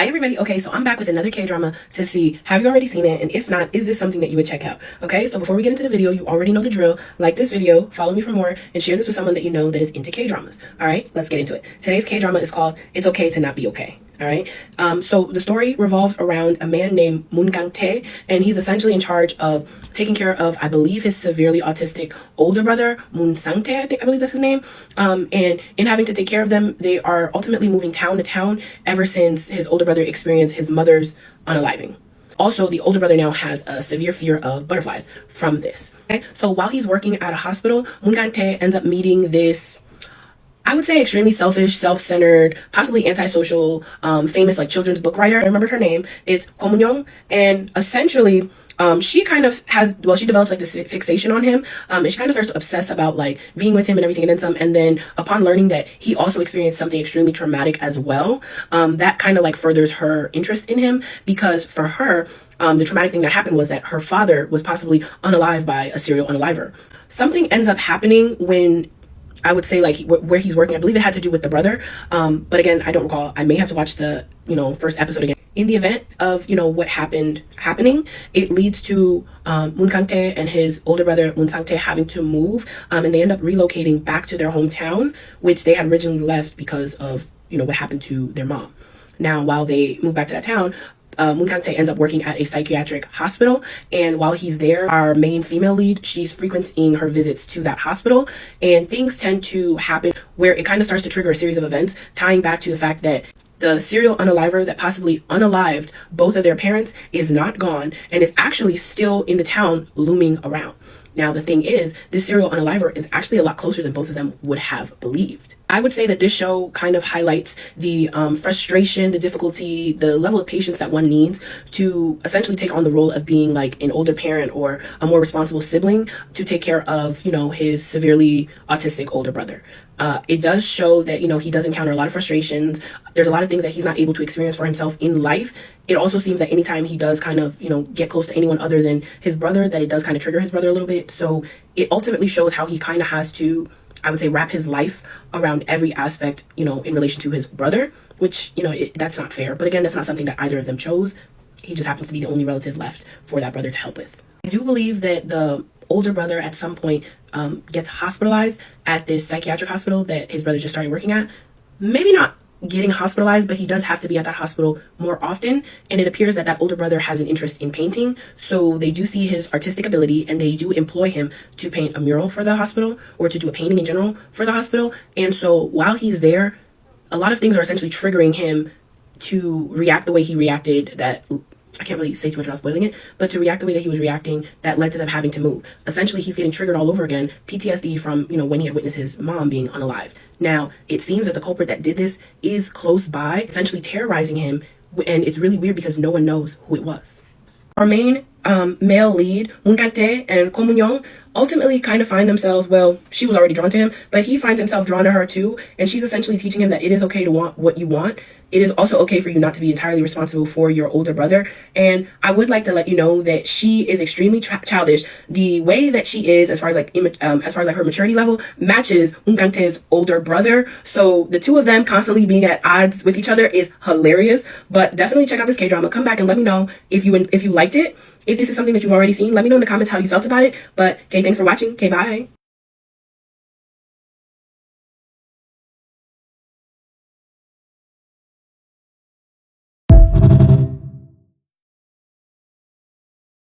Hi everybody, okay, so I'm back with another K-drama to see, have you already seen it? And if not, is this something that you would check out? Okay, so before we get into the video, you already know the drill. Like this video, follow me for more, and share this with someone that you know that is into K-dramas. Alright, let's get into it. Today's K-drama is called It's Okay to Not Be Okay. Alright, so the story revolves around a man named Moon Gang-tae, and he's essentially in charge of taking care of, I believe, his severely autistic older brother, Moon Sang-tae, I believe that's his name. And in having to take care of them, they are ultimately moving town to town ever since his older brother experienced his mother's unaliving. Also, the older brother now has a severe fear of butterflies from this. Okay, so while he's working at a hospital, Moon Gang-tae ends up meeting this, I would say, extremely selfish, self-centered, possibly antisocial, famous like children's book writer. I remembered her name. It's Ko Moon-young, and essentially, she kind of has, well, she develops like this fixation on him, and she kind of starts to obsess about like being with him and everything and then some. And then upon learning that he also experienced something extremely traumatic as well, that kind of like furthers her interest in him, because for her, the traumatic thing that happened was that her father was possibly unalived by a serial unaliver. Something ends up happening when, I would say, like where he's working. I believe it had to do with the brother. But again, I don't recall. I may have to watch the, first episode again. In the event of, what happening, it leads to Moon Gang-tae and his older brother Moon Sang-tae having to move, and they end up relocating back to their hometown, which they had originally left because of, what happened to their mom. Now, while they move back to that town, Moon Gang-tae ends up working at a psychiatric hospital, and while he's there, our main female lead, she's frequenting her visits to that hospital, and things tend to happen where it kind of starts to trigger a series of events tying back to the fact that the serial unaliver that possibly unalived both of their parents is not gone and is actually still in the town looming around. Now, the thing is, this serial unaliver is actually a lot closer than both of them would have believed. I would say that this show kind of highlights the frustration, the difficulty, the level of patience that one needs to essentially take on the role of being like an older parent or a more responsible sibling to take care of, his severely autistic older brother. It does show that, he does encounter a lot of frustrations. There's a lot of things that he's not able to experience for himself in life. It also seems that anytime he does kind of, get close to anyone other than his brother, that it does kind of trigger his brother a little bit. So it ultimately shows how he kind of has to, I would say, wrap his life around every aspect, in relation to his brother, which, that's not fair. But again, that's not something that either of them chose. He just happens to be the only relative left for that brother to help with. I do believe that the older brother at some point gets hospitalized at this psychiatric hospital that his brother just started working at. Maybe not getting hospitalized, but he does have to be at that hospital more often, and it appears that that older brother has an interest in painting, so they do see his artistic ability and they do employ him to paint a mural for the hospital or to do a painting in general for the hospital. And so while he's there, a lot of things are essentially triggering him to react the way he reacted, that I can't really say too much without spoiling it, but to react the way that he was reacting that led to them having to move. Essentially, he's getting triggered all over again, PTSD from, when he had witnessed his mom being unalived. Now, it seems that the culprit that did this is close by, essentially terrorizing him, and it's really weird because no one knows who it was. Our main male lead, Moon Gang-tae and Ko Moon-young, ultimately kind of find themselves, well, she was already drawn to him, but he finds himself drawn to her too, and she's essentially teaching him that it is okay to want what you want. It is also okay for you not to be entirely responsible for your older brother. And I would like to let you know that she is extremely childish. The way that she is, as far as like her maturity level, matches Moon Gang-tae's older brother. So the two of them constantly being at odds with each other is hilarious. But definitely check out this K-drama. Come back and let me know if you liked it. If this is something that you've already seen, let me know in the comments how you felt about it. But okay, thanks for watching. Okay, bye.